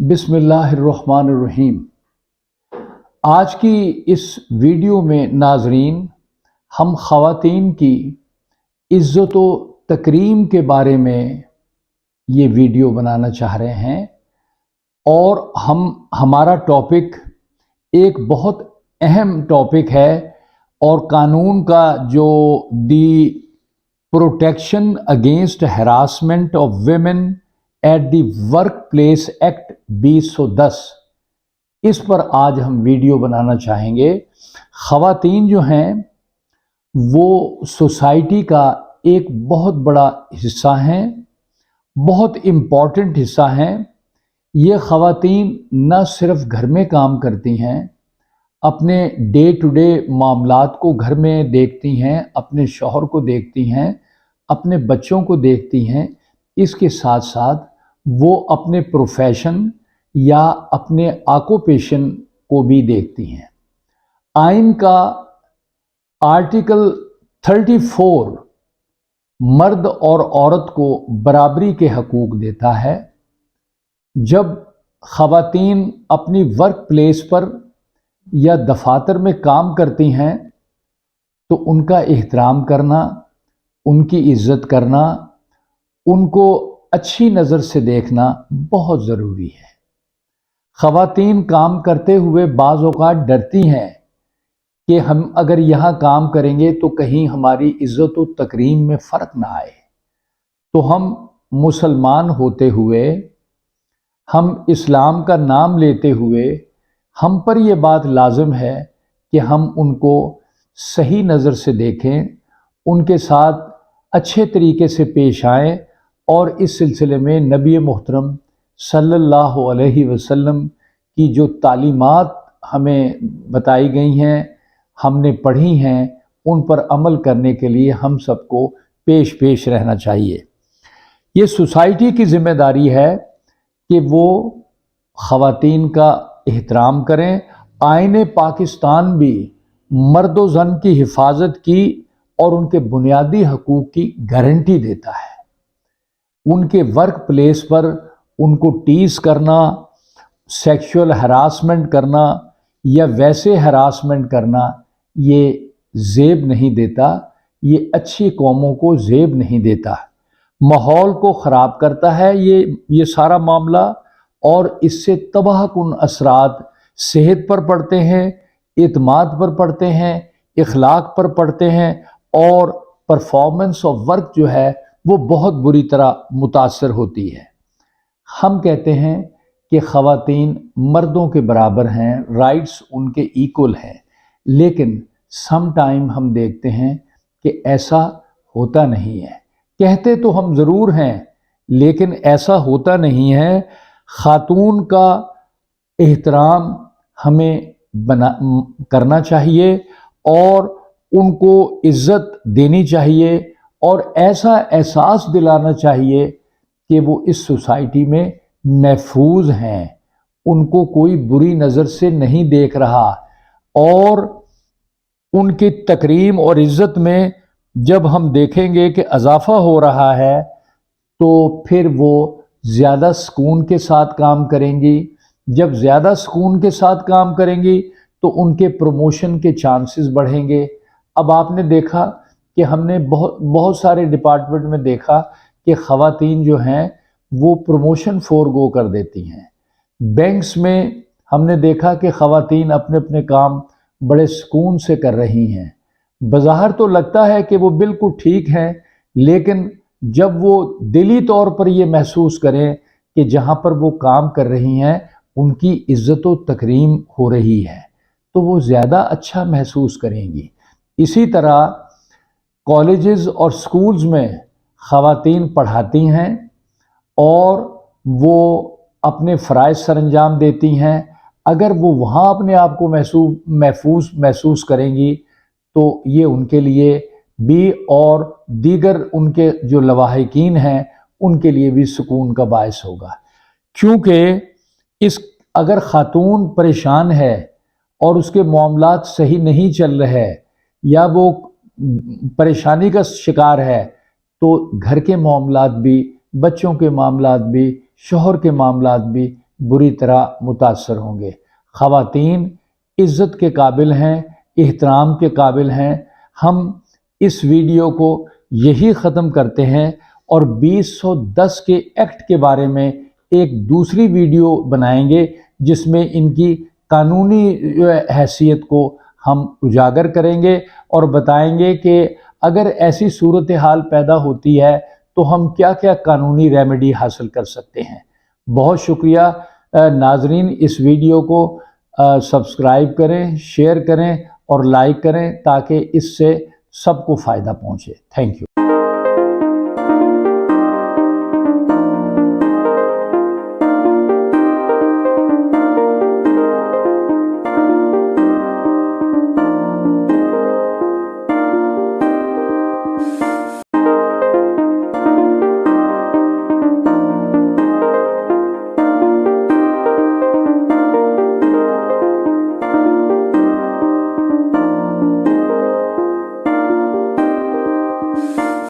बिस्मिल्लाहिर्रहमानिर्रहीम। आज की इस वीडियो में नाजरीन हम ख़वातीन की इज़्ज़त व तकरीम के बारे में ये वीडियो बनाना चाह रहे हैं और हमारा टॉपिक एक बहुत अहम टॉपिक है और कानून का जो दी protection against harassment of women at the work place act 2010, इस पर आज हम वीडियो बनाना चाहेंगे। ख़वातीन जो हैं वो सोसाइटी का एक बहुत बड़ा हिस्सा हैं, बहुत इम्पॉर्टेंट हिस्सा हैं। ये ख़वातीन न सिर्फ घर में काम करती हैं, अपने डे टू डे मामलात को घर में देखती हैं, अपने शौहर को देखती हैं, अपने बच्चों को देखती हैं। इसके साथ साथ वो अपने प्रोफेशन या अपने ऑक्यूपेशन को भी देखती हैं। आइन का आर्टिकल 34 मर्द और औरत को बराबरी के हकूक देता है। जब ख़वातीन अपनी वर्क प्लेस पर या दफातर में काम करती हैं तो उनका एहतराम करना, उनकी इज़्ज़त करना, उनको अच्छी नज़र से देखना बहुत ज़रूरी है। ख़वातीन काम करते हुए बाज़ औक़ात डरती हैं कि हम अगर यहाँ काम करेंगे तो कहीं हमारी इज़्ज़त व तकरीम में फ़र्क ना आए। तो हम मुसलमान होते हुए, हम इस्लाम का नाम लेते हुए, हम पर यह बात लाज़िम है कि हम उनको सही नज़र से देखें, उनके साथ अच्छे तरीके से पेश आएँ। और इस सिलसिले में नबी मोहतरम सल्लल्लाहु अलैहि वसल्लम की जो तालीमात हमें बताई गई हैं, हमने पढ़ी हैं, उन पर अमल करने के लिए हम सबको पेश रहना चाहिए। ये सोसाइटी की ज़िम्मेदारी है कि वो ख़वातीन का एहतराम करें। आईन पाकिस्तान भी मर्द व ज़न की हिफाजत की और उनके बुनियादी हकूक़ की गारंटी देता है। उनके वर्क प्लेस पर उनको टीज़ करना, सेक्सुअल हरासमेंट करना या वैसे हरासमेंट करना, ये ज़ेब नहीं देता, ये अच्छी कौमों को ज़ेब नहीं देता, माहौल को ख़राब करता है ये सारा मामला। और इससे तबाहकुन असरात सेहत पर पड़ते हैं, एतमाद पर पड़ते हैं, इखलाक पर पड़ते हैं और परफॉर्मेंस ऑफ वर्क जो है वो बहुत बुरी तरह मुतासर होती है। हम कहते हैं कि ख़वातीन मर्दों के बराबर हैं, राइट्स उनके इक्वल हैं, लेकिन सम टाइम हम देखते हैं कि ऐसा होता नहीं है। कहते तो हम ज़रूर हैं लेकिन ऐसा होता नहीं है। ख़ातून का एहतराम हमें करना चाहिए और उनको इज़्ज़त देनी चाहिए और ऐसा एहसास दिलाना चाहिए कि वो इस सोसाइटी में महफूज हैं, उनको कोई बुरी नज़र से नहीं देख रहा। और उनकी तकरीम और इज़्ज़त में जब हम देखेंगे कि इजाफ़ा हो रहा है तो फिर वो ज़्यादा सुकून के साथ काम करेंगी। जब ज़्यादा सुकून के साथ काम करेंगी तो उनके प्रमोशन के चांसेस बढ़ेंगे। अब आपने देखा कि हमने बहुत सारे डिपार्टमेंट में देखा कि ख़वातीन जो हैं वो प्रमोशन फोरगो कर देती हैं। बैंक्स में हमने देखा कि ख़वातीन अपने अपने काम बड़े सुकून से कर रही हैं। बज़ाहिर तो लगता है कि वो बिल्कुल ठीक हैं, लेकिन जब वो दिली तौर पर ये महसूस करें कि जहाँ पर वो काम कर रही हैं उनकी इज़्ज़त व तकरीम हो रही है तो वो ज़्यादा अच्छा महसूस करेंगी। इसी तरह कॉलेजेस और स्कूल्स में ख़वातीन पढ़ाती हैं और वो अपने फ़राइज़ सरअंजाम देती हैं। अगर वो वहाँ अपने आप को महसूस करेंगी तो ये उनके लिए भी और दीगर उनके जो लवाहिकीन हैं उनके लिए भी सुकून का बायस होगा। क्योंकि अगर ख़ातून परेशान है और उसके मामलात सही नहीं चल रहे या वो परेशानी का शिकार है तो घर के मामलात भी, बच्चों के मामलात भी, शौहर के मामलात भी बुरी तरह मुतासर होंगे। ख़वातीन इज़्ज़त के काबिल हैं, एहतराम के काबिल हैं। हम इस वीडियो को यही ख़त्म करते हैं और 2010 के एक्ट के बारे में एक दूसरी वीडियो बनाएंगे जिसमें इनकी कानूनी हैसियत को हम उजागर करेंगे और बताएंगे कि अगर ऐसी सूरत हाल पैदा होती है तो हम क्या क्या कानूनी रेमेडी हासिल कर सकते हैं। बहुत शुक्रिया नाजरीन, इस वीडियो को सब्सक्राइब करें, शेयर करें और लाइक करें ताकि इससे सबको फ़ायदा पहुँचे। Thank you.